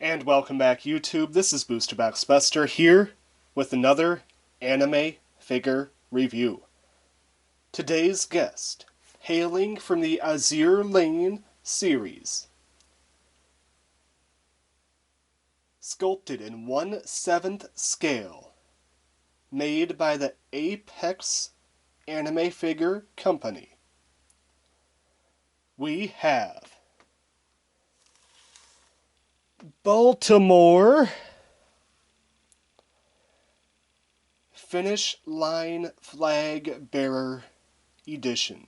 And welcome back, YouTube. This is Boosterbox Buster here with another anime figure review. Today's guest, hailing from the Azur Lane series, sculpted in 1/7 scale, made by the Apex Anime Figure Company. We have Baltimore Finnish Line Flagbearer Edition,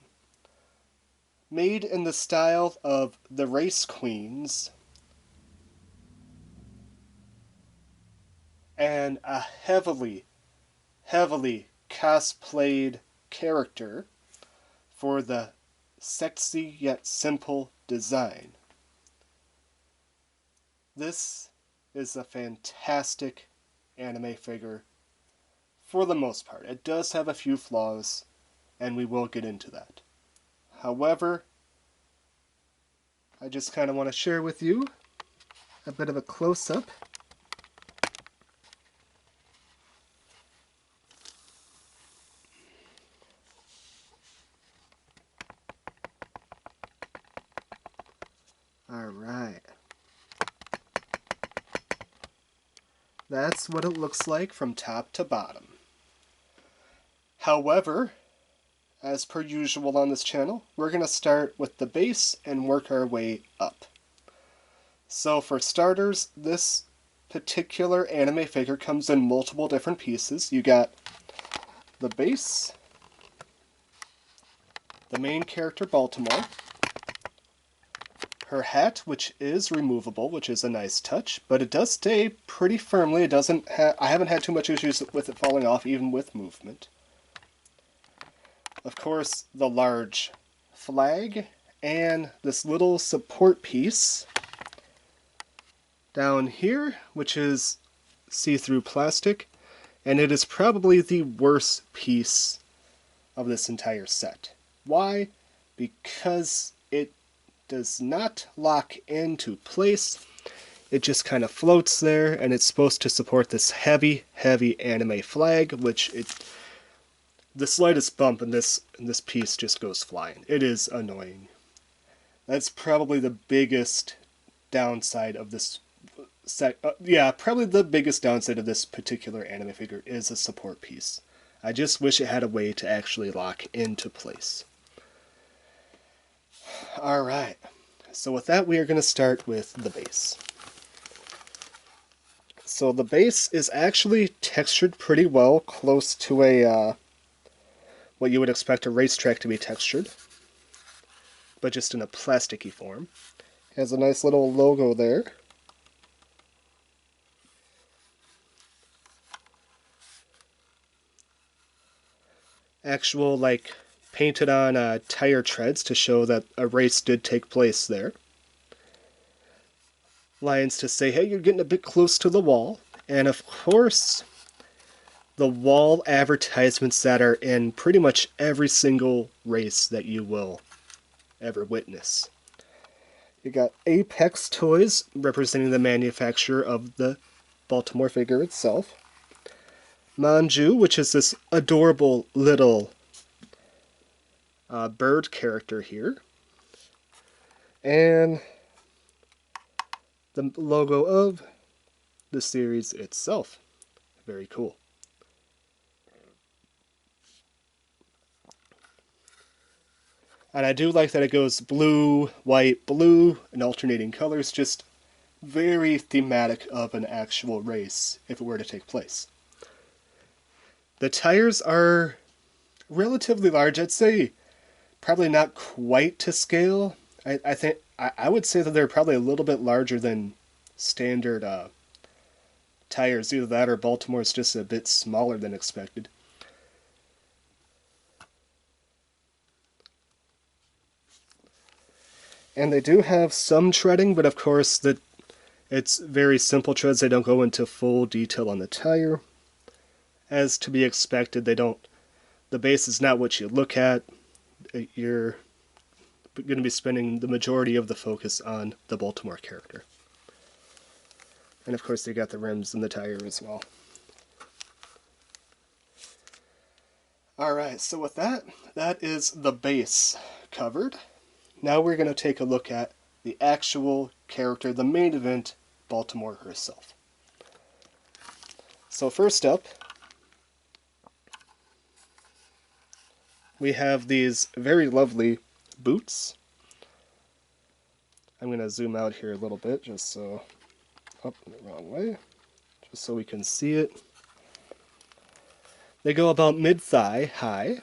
made in the style of the Race Queens and a heavily cosplayed character for the sexy yet simple design. This is a fantastic anime figure for the most part. It does have a few flaws, and we will get into that. However, I just kind of want to share with you a bit of a close-up. Alright. That's what it looks like from top to bottom. However, as per usual on this channel, we're going to start with the base and work our way up. So for starters, this particular anime figure comes in multiple different pieces. You got the base, the main character Baltimore, her hat, which is removable, which is a nice touch, but it does stay pretty firmly. It doesn't I haven't had too much issues with it falling off, even with movement. Of course, the large flag, and this little support piece down here, which is see-through plastic, and it is probably the worst piece of this entire set. Why? Because it does not lock into place. It just kind of floats there, and it's supposed to support this heavy anime flag, which the slightest bump in this piece just goes flying. It is annoying. That's probably the biggest downside of this set. Probably the biggest downside of this particular anime figure is a support piece. I just wish it had a way to actually lock into place. Alright, so with that, we are going to start with the base. So the base is actually textured pretty well, close to a what you would expect a racetrack to be textured, but just in a plasticky form. Has a nice little logo there. Actual, like, painted on tire treads to show that a race did take place there. Lines to say, hey, you're getting a bit close to the wall. And of course, the wall advertisements that are in pretty much every single race that you will ever witness. You got Apex Toys, representing the manufacturer of the Baltimore figure itself. Manju, which is this adorable little bird character here. And the logo of the series itself. Very cool. And I do like that it goes blue, white, blue, and alternating colors, just very thematic of an actual race if it were to take place. The tires are relatively large. I'd say probably not quite to scale. I would say that they're probably a little bit larger than standard tires. Either that or Baltimore's just a bit smaller than expected. And they do have some treading, but of course it's very simple treads. They don't go into full detail on the tire. As to be expected, the base is not what you look at. You're going to be spending the majority of the focus on the Baltimore character. And of course they got the rims and the tire as well. Alright, so with that, that is the base covered. Now we're going to take a look at the actual character, the main event, Baltimore herself. So first up, we have these very lovely boots. I'm going to zoom out here a little bit just so, oh, the wrong way, just so we can see it. They go about mid-thigh high.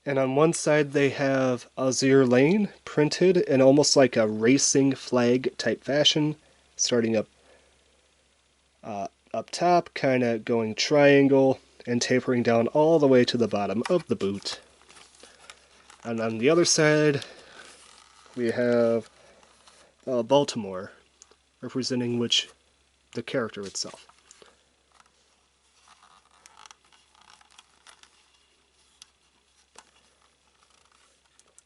And on one side they have Azur Lane printed in almost like a racing flag type fashion, starting up top, kind of going triangle, and tapering down all the way to the bottom of the boot. And on the other side, we have Baltimore, representing the character itself.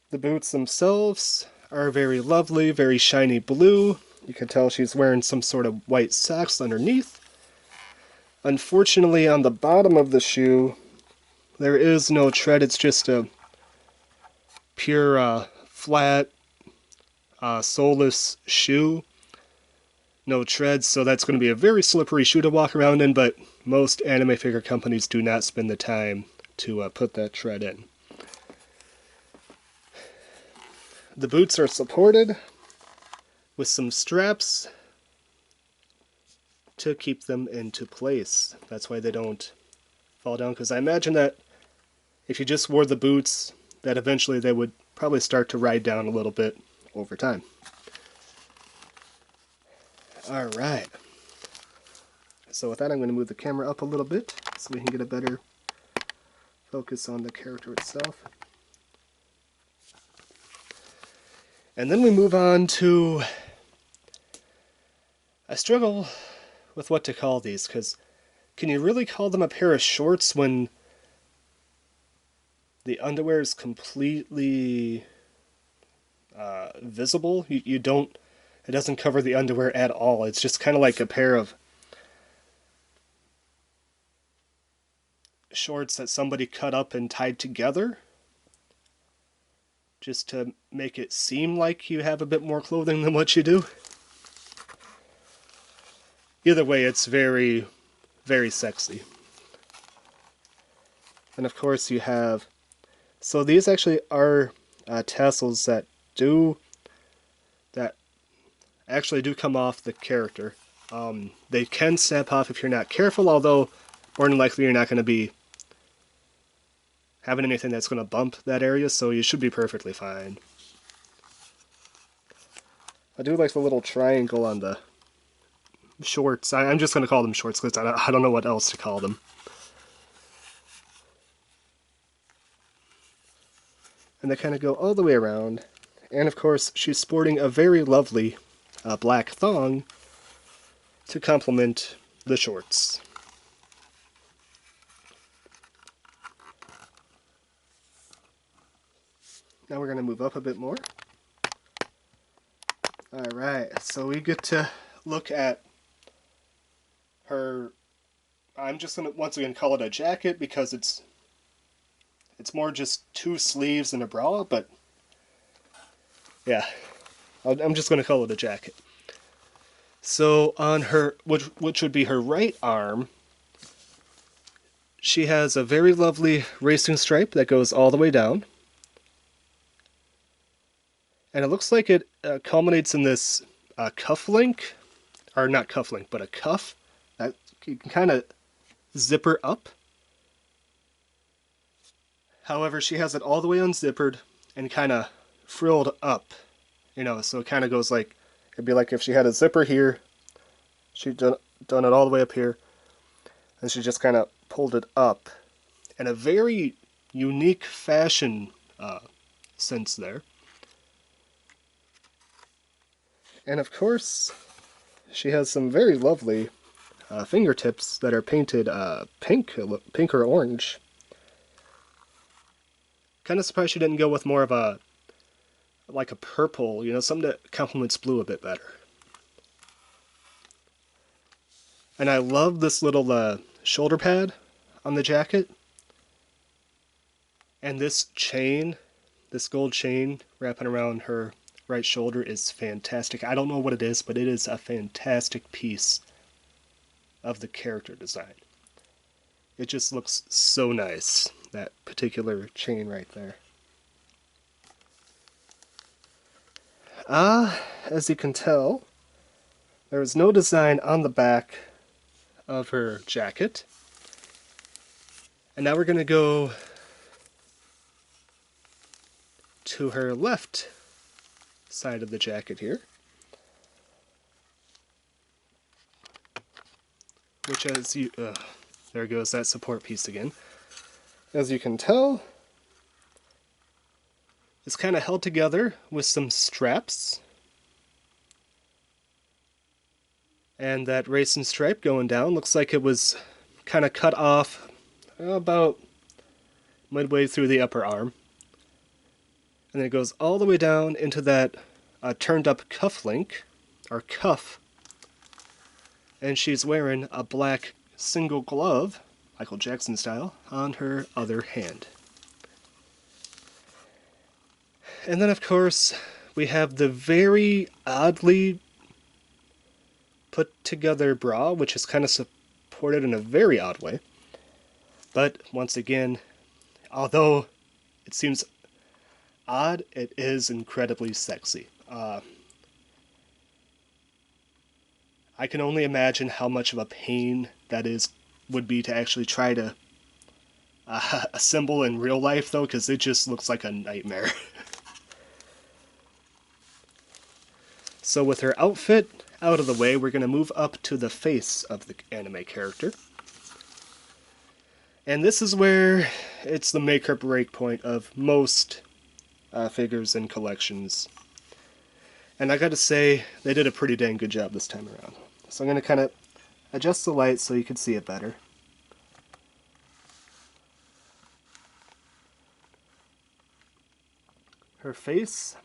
The boots themselves are very lovely, very shiny blue. You can tell she's wearing some sort of white socks underneath. Unfortunately, on the bottom of the shoe, there is no tread. It's just a pure, flat, soleless shoe. No treads, so that's going to be a very slippery shoe to walk around in, but most anime figure companies do not spend the time to put that tread in. The boots are supported with some straps to keep them into place. That's why they don't fall down, because I imagine that if you just wore the boots, that eventually they would probably start to ride down a little bit over time. Alright. So with that, I'm going to move the camera up a little bit so we can get a better focus on the character itself. And then we move on to... I struggle with what to call these, because can you really call them a pair of shorts when the underwear is completely visible? You don't... It doesn't cover the underwear at all. It's just kind of like a pair of shorts that somebody cut up and tied together, just to make it seem like you have a bit more clothing than what you do. Either way, it's very, very sexy. And of course you have... So these actually are tassels that actually do come off the character. They can snap off if you're not careful, although more than likely you're not going to be having anything that's going to bump that area, so you should be perfectly fine. I do like the little triangle on the shorts. I'm just going to call them shorts because I don't know what else to call them. And they kind of go all the way around. And of course, she's sporting a very lovely black thong to complement the shorts. Now we're going to move up a bit more. Alright, so we get to look at her... I'm just going to once again call it a jacket because it's more just two sleeves and a bra, but yeah, I'm just going to call it a jacket. So on her, which would be her right arm, she has a very lovely racing stripe that goes all the way down. And it looks like it culminates in this cuff link, or not cuff link, but a cuff that you can kind of zipper up. However, she has it all the way unzippered and kind of frilled up, you know, so it kind of goes like, it'd be like if she had a zipper here, she'd done it all the way up here, and she just kind of pulled it up in a very unique fashion sense there. And of course, she has some very lovely fingertips that are painted pink or orange. Kind of surprised she didn't go with more of a purple, you know, something that complements blue a bit better. And I love this little shoulder pad on the jacket. And this chain, this gold chain wrapping around her right shoulder is fantastic. I don't know what it is, but it is a fantastic piece of the character design. It just looks so nice, that particular chain right there. As you can tell, there is no design on the back of her jacket. And now we're going to go to her left side of the jacket here, which as you, there goes that support piece again. As you can tell, it's kind of held together with some straps. And that racing stripe going down looks like it was kind of cut off about midway through the upper arm. And then it goes all the way down into that turned up cuff link, or cuff. And she's wearing a black single glove, Michael Jackson style, on her other hand. And then of course we have the very oddly put together bra, which is kind of supported in a very odd way. But once again, although it seems odd, it is incredibly sexy. I can only imagine how much of a pain that would be to actually try to assemble in real life, though, because it just looks like a nightmare. So with her outfit out of the way, we're going to move up to the face of the anime character. And this is where it's the make or break point of most figures and collections. And I gotta say, they did a pretty dang good job this time around. So I'm going to kind of adjust the light so you can see it better. Her face,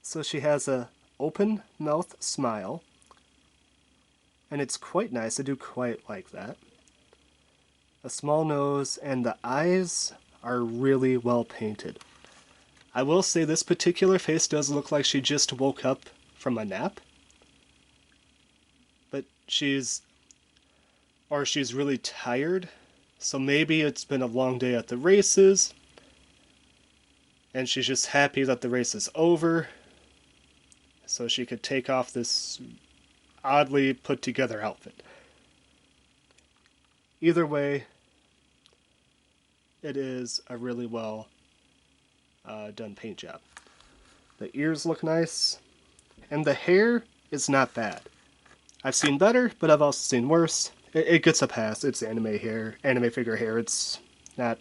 so she has a open mouth smile, and it's quite nice. I do quite like that. A small nose, and the eyes are really well painted. I will say this particular face does look like she just woke up from a nap, but she's really tired, so maybe it's been a long day at the races, and she's just happy that the race is over, so she could take off this oddly put together outfit. Either way, it is a really well done paint job. The ears look nice, and the hair is not bad. I've seen better, but I've also seen worse. It gets a pass. It's anime hair, anime figure hair. It's not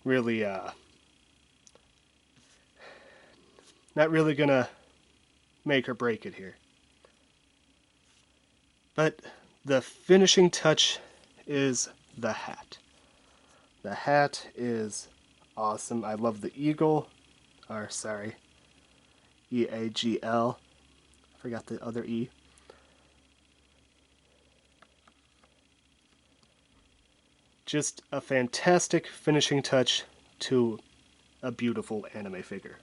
really gonna make or break it here. But the finishing touch is the hat. The hat is awesome. I love the eagle, or sorry, E-A-G-L. I forgot the other E. Just a fantastic finishing touch to a beautiful anime figure.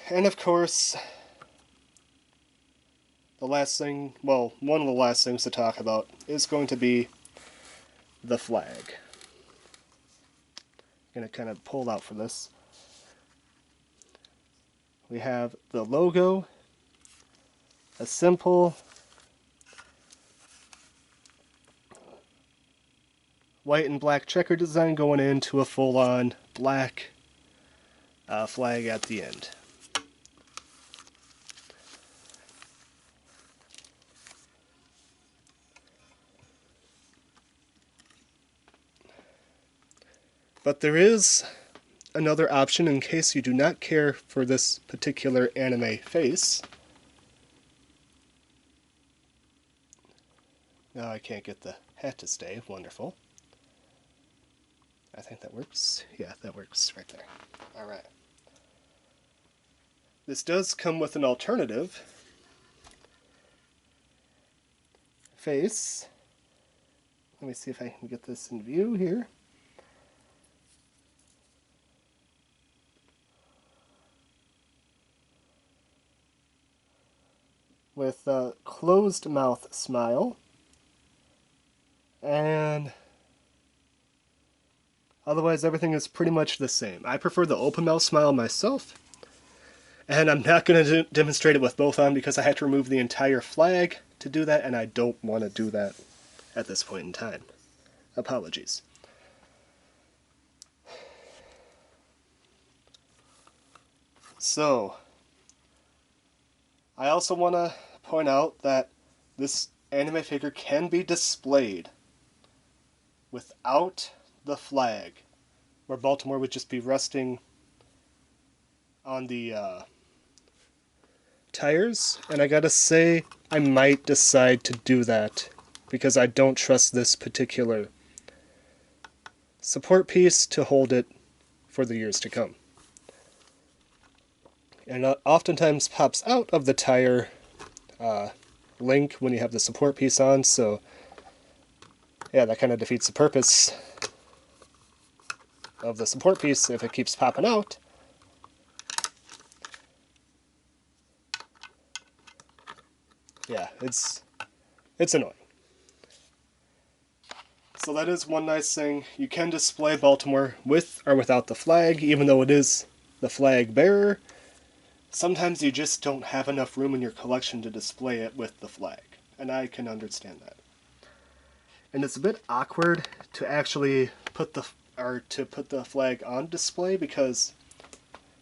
And of course, the last thing, well, one of the last things to talk about is going to be the flag. I'm going to kind of pull out for this. We have the logo, a simple white and black checker design going into a full-on black flag at the end. But there is another option in case you do not care for this particular anime face. Now I can't get the hat to stay. Wonderful. I think that works. Yeah, that works right there. Alright. This does come with an alternative, face. Let me see if I can get this in view here. With a closed mouth smile. And otherwise everything is pretty much the same. I prefer the open mouth smile myself. And I'm not going to demonstrate it with both on because I had to remove the entire flag to do that, and I don't want to do that at this point in time. Apologies. So, I also want to point out that this anime figure can be displayed without the flag, where Baltimore would just be resting on the tires, and I gotta say, I might decide to do that because I don't trust this particular support piece to hold it for the years to come. And it oftentimes pops out of the tire link when you have the support piece on, so yeah, that kind of defeats the purpose of the support piece if it keeps popping out. Yeah, it's annoying. So that is one nice thing. You can display Baltimore with or without the flag, even though it is the flag bearer. Sometimes you just don't have enough room in your collection to display it with the flag, and I can understand that. And it's a bit awkward to actually put the flag on display because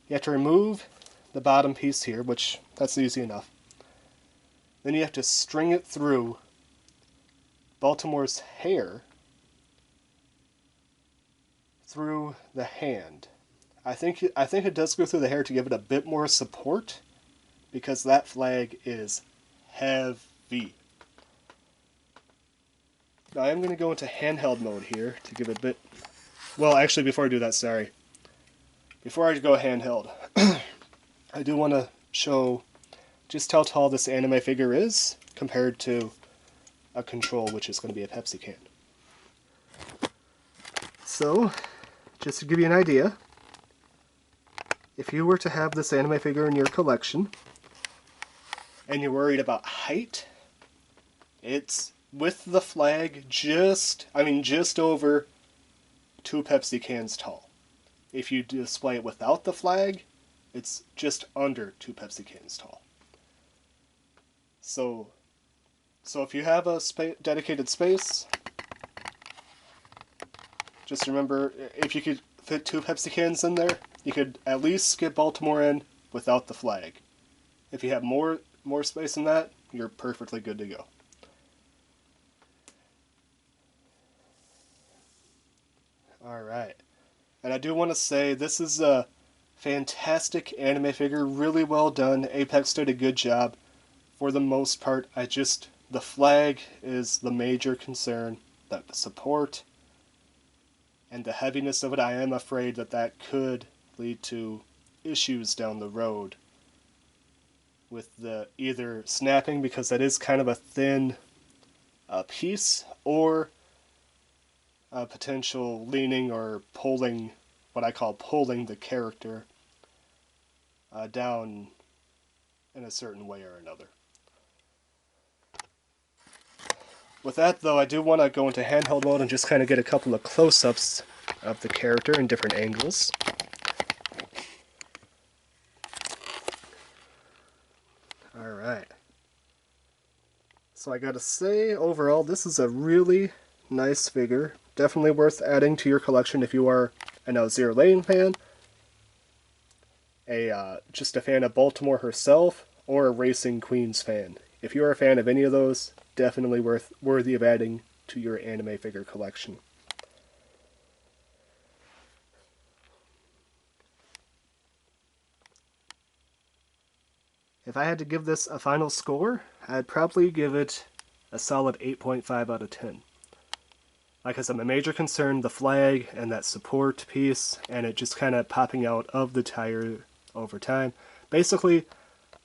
you have to remove the bottom piece here, which that's easy enough. Then you have to string it through Baltimore's hair through the hand. I think it does go through the hair to give it a bit more support because that flag is heavy. Now I am going to go into handheld mode here to give it a bit... Well, actually, before I do that, sorry. Before I go handheld, I do want to show just how tall this anime figure is compared to a control, which is going to be a Pepsi can. So, just to give you an idea, if you were to have this anime figure in your collection, and you're worried about height, it's with the flag just over 2 Pepsi cans tall. If you display it without the flag, it's just under 2 Pepsi cans tall. So if you have a dedicated space, just remember, if you could fit 2 Pepsi cans in there, you could at least get Baltimore in without the flag. If you have more space than that, you're perfectly good to go. Alright. And I do want to say, this is a fantastic anime figure, really well done. Apex did a good job. For the most part, the flag is the major concern. The support and the heaviness of it, I am afraid that could lead to issues down the road with the either snapping, because that is kind of a thin piece, or a potential leaning or pulling, what I call pulling the character down in a certain way or another. With that, though, I do want to go into handheld mode and just kind of get a couple of close-ups of the character in different angles. Alright. So I gotta say, overall, this is a really nice figure. Definitely worth adding to your collection if you are an Azur Lane fan, just a fan of Baltimore herself, or a Racing Queens fan. If you are a fan of any of those, definitely worthy of adding to your anime figure collection. If I had to give this a final score, I'd probably give it a solid 8.5 out of 10. Like I said, my major concern, the flag and that support piece, and it just kind of popping out of the tire over time. Basically,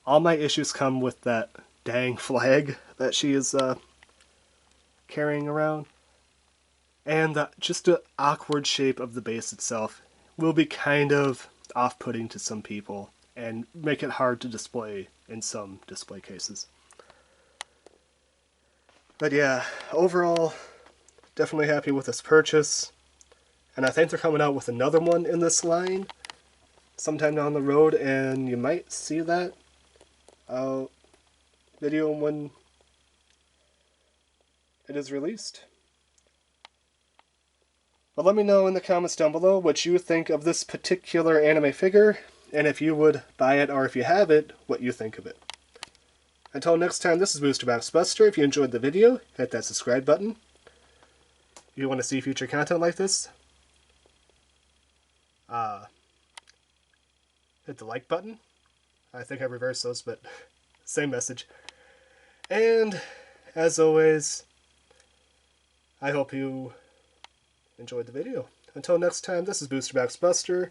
all my issues come with that dang flag that she is carrying around. And just the awkward shape of the base itself will be kind of off-putting to some people and make it hard to display in some display cases. But yeah, overall, definitely happy with this purchase. And I think they're coming out with another one in this line sometime down the road, and you might see that video when it is released. But let me know in the comments down below what you think of this particular anime figure, and if you would buy it or if you have it, what you think of it. Until next time, this is Booster Box Buster. If you enjoyed the video, hit that subscribe button. If you want to see future content like this, hit the like button. I think I reversed those, but same message. And, as always, I hope you enjoyed the video. Until next time, this is Booster Box Buster,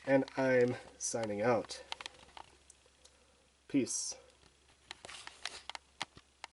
and I'm signing out. Peace.